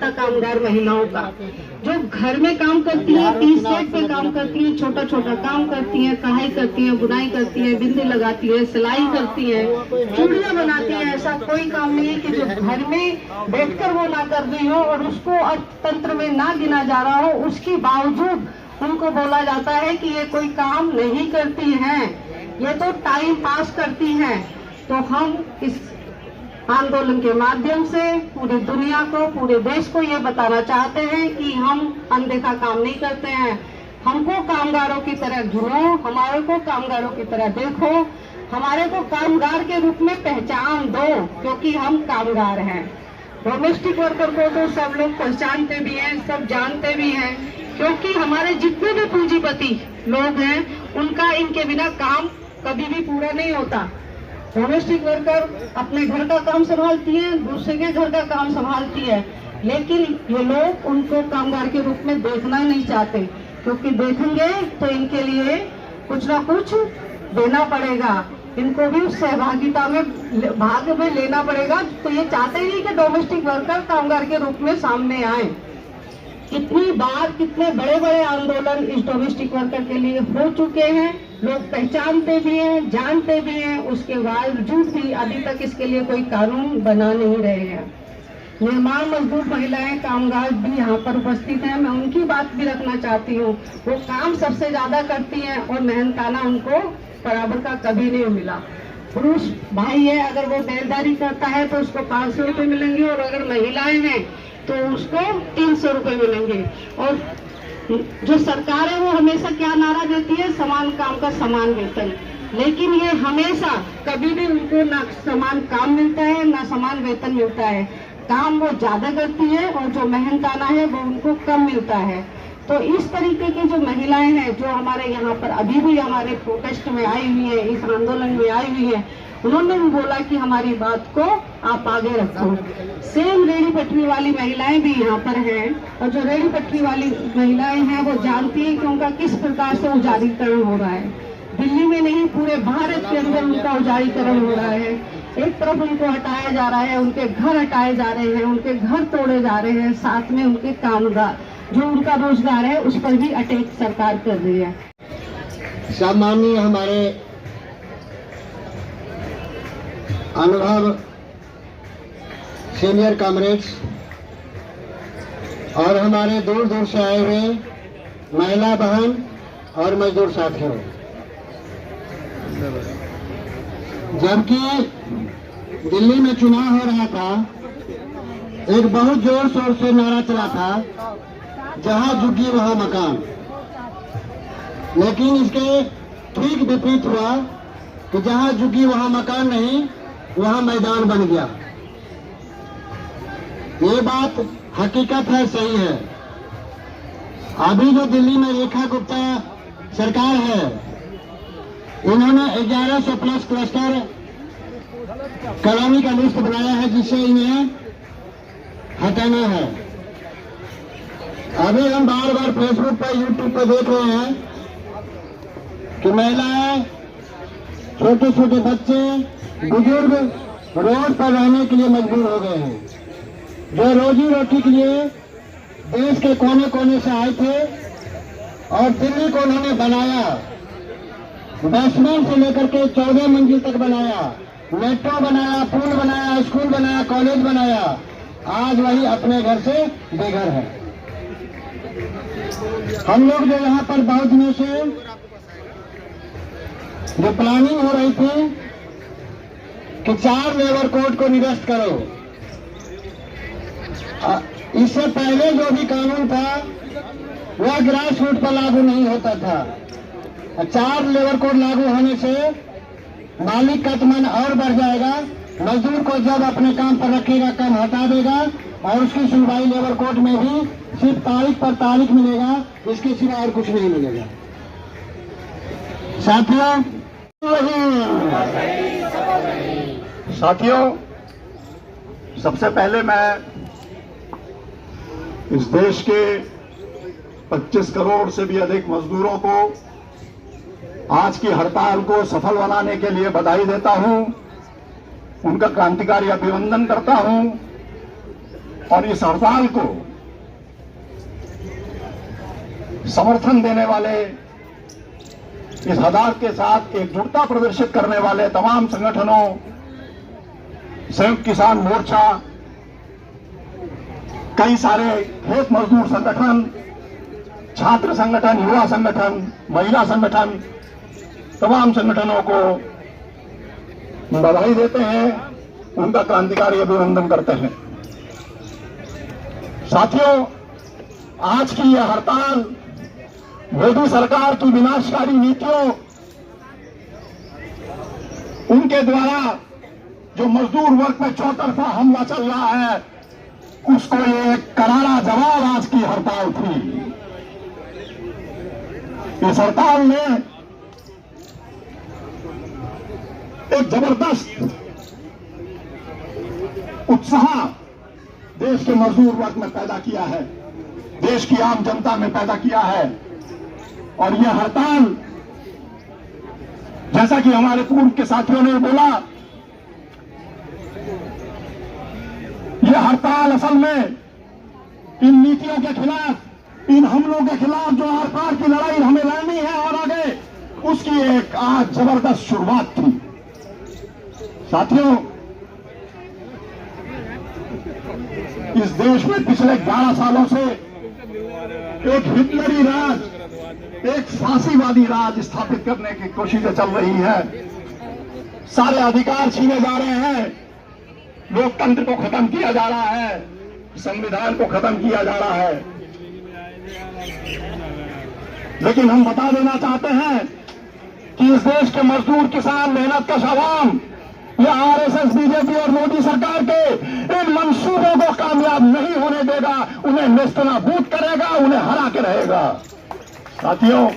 छोटा कामगार महिलाओं का, जो घर में काम करती है, टी सेट पे काम करती है, छोटा छोटा काम करती है, कढ़ाई करती है, बुनाई करती है, बिंदी लगाती है, सिलाई करती है, चूड़ियां बनाती है। ऐसा कोई काम नहीं है कि जो घर में बैठकर वो ना कर रही हो और उसको अर्थतंत्र में ना गिना जा रहा हो, उसके बावजूद उनको बोला जाता है कि ये कोई काम नहीं करती हैं, ये तो टाइम पास करती हैं। तो हम इस आंदोलन के माध्यम से पूरी दुनिया को, पूरे देश को ये बताना चाहते हैं कि हम अनदेखा काम नहीं करते हैं। हमको कामगारों की तरह ढूंढो, हमारे को कामगारों की तरह देखो, हमारे को कामगार के रूप में पहचान दो, क्योंकि हम कामगार हैं। डोमेस्टिक वर्कर को तो सब लोग पहचानते भी हैं, सब जानते भी हैं, क्योंकि हमारे जितने भी पूंजीपति लोग हैं उनका इनके बिना काम कभी भी पूरा नहीं होता। डोमेस्टिक वर्कर अपने घर का काम संभालती है, दूसरे के घर का काम संभालती है, लेकिन ये लोग उनको कामगार के रूप में देखना नहीं चाहते, क्योंकि देखेंगे तो इनके लिए कुछ ना कुछ देना पड़ेगा, इनको भी सहभागिता में भाग में लेना पड़ेगा। तो ये चाहते ही नहीं कि डोमेस्टिक वर्कर कामगार के रूप में सामने आए। कितनी बार कितने बड़े बड़े आंदोलन इस डोमेस्टिक वर्कर के लिए हो चुके हैं, लोग पहचानते भी हैं, जानते भी हैं, उसके बावजूद भी अभी तक इसके लिए कोई कानून बना नहीं रहे हैं। निर्माण मजदूर महिलाएं कामगार भी यहाँ पर उपस्थित हैं, मैं उनकी बात भी रखना चाहती हूँ। वो काम सबसे ज्यादा करती हैं और मेहनताना उनको बराबर का कभी नहीं मिला। पुरुष भाई है, अगर वो बेलदारी करता है तो उसको 500 रुपये मिलेंगे, और अगर महिलाएं हैं तो उसको 300 रुपये मिलेंगे। और जो सरकार है वो हमेशा क्या नारा देती है, समान काम का समान वेतन, लेकिन ये हमेशा कभी भी उनको ना समान काम मिलता है ना समान वेतन मिलता है। काम वो ज्यादा करती है और जो मेहनताना है वो उनको कम मिलता है। तो इस तरीके की जो महिलाएं हैं जो हमारे यहाँ पर अभी भी हमारे प्रोटेस्ट में आई हुई है, इस आंदोलन में आई हुई है, उन्होंने भी बोला कि हमारी बात को आप आगे रखो। सेम रेहड़ी पटरी वाली महिलाएं भी यहाँ पर हैं, और जो रेहड़ी पटरी वाली महिलाएं हैं वो जानती हैं कि उनका किस प्रकार से उजारीकरण हो रहा है। दिल्ली में नहीं, पूरे भारत के अंदर उनका उजारीकरण हो रहा है। एक तरफ उनको हटाया जा रहा है, उनके घर हटाए जा रहे हैं, उनके घर तोड़े जा रहे हैं, साथ में उनके कामगार जो उनका रोजगार है उस पर भी अटैक सरकार कर रही है। सामान्य हमारे अनुभव सीनियर कॉमरेड्स और हमारे दूर दूर से आए हुए महिला बहन और मजदूर साथियों, जबकि दिल्ली में चुनाव हो रहा था, एक बहुत जोर शोर से नारा चला था, जहां झुग्गी वहां मकान। लेकिन इसके ठीक विपरीत हुआ कि जहां झुग्गी वहां मकान नहीं, वहां मैदान बन गया। ये बात हकीकत है, सही है। अभी जो दिल्ली में रेखा गुप्ता सरकार है, इन्होंने 1100 प्लस क्लस्टर कॉलोनी का लिस्ट बनाया है, जिसे इन्हें हटाना है। अभी हम बार बार फेसबुक पर, यूट्यूब पर देख रहे हैं कि महिलाएं, छोटे छोटे बच्चे, बुजुर्ग रोड पर रहने के लिए मजबूर हो गए हैं, जो रोजी रोटी के लिए देश के कोने कोने से आए थे और दिल्ली को उन्होंने बनाया। बेसमेंट से लेकर के 14 मंजिल तक बनाया, मेट्रो बनाया, पुल बनाया, स्कूल बनाया, कॉलेज बनाया। आज वही अपने घर से बेघर है। हम लोग जो यहाँ पर बहुत दिनों से जो प्लानिंग हो रही थी कि 4 लेबर कोड को निरस्त करो, इससे पहले जो भी कानून था वह ग्रास रूट पर लागू नहीं होता था। 4 लेबर कोड लागू होने से मालिक का मन और बढ़ जाएगा, मजदूर को जब अपने काम पर रखेगा काम हटा देगा, और उसकी सुनवाई लेबर कोर्ट में भी सिर्फ तारीख पर तारीख मिलेगा, इसके सिवा और कुछ नहीं मिलेगा। साथियों, सबसे पहले मैं इस देश के 25 करोड़ से भी अधिक मजदूरों को आज की हड़ताल को सफल बनाने के लिए बधाई देता हूं, उनका क्रांतिकारी अभिनंदन करता हूं और इस हड़ताल को समर्थन देने वाले, इस हड़ताल के साथ एकजुटता प्रदर्शित करने वाले तमाम संगठनों, संयुक्त किसान मोर्चा, कई सारे खेत मजदूर संगठन, छात्र संगठन, युवा संगठन, महिला संगठन, तमाम संगठनों को बधाई देते हैं, उनका क्रांतिकारी अभिनंदन करते हैं। साथियों, आज की यह हड़ताल मोदी सरकार की विनाशकारी नीतियों, उनके द्वारा जो मजदूर वर्ग पर चौतरफा हमला चल रहा है, उसको एक करारा जवाब आज की हड़ताल थी। इस हड़ताल ने एक जबरदस्त उत्साह देश के मजदूर वर्ग में पैदा किया है, देश की आम जनता में पैदा किया है। और यह हड़ताल, जैसा कि हमारे पूर्व के साथियों ने बोला, यह हड़ताल असल में इन नीतियों के खिलाफ, इन हमलों के खिलाफ जो आर पार की लड़ाई हमें लड़नी है और आगे, उसकी एक आज जबरदस्त शुरुआत थी। साथियों, इस देश में पिछले 11 सालों से एक हिटलरी राज, एक फांसीवादी राज स्थापित करने की कोशिशें चल रही है। सारे अधिकार छीने जा रहे हैं, लोकतंत्र को खत्म किया जा रहा है, संविधान को खत्म किया जा रहा है। लेकिन हम बता देना चाहते हैं कि इस देश के मजदूर, किसान, मेहनतकश आवाम ये आरएसएस, बीजेपी और मोदी सरकार के इन मंसूबों को कामयाब नहीं होने देगा, उन्हें नेस्तनाबूद करेगा, उन्हें हरा के रहेगा। साथियों,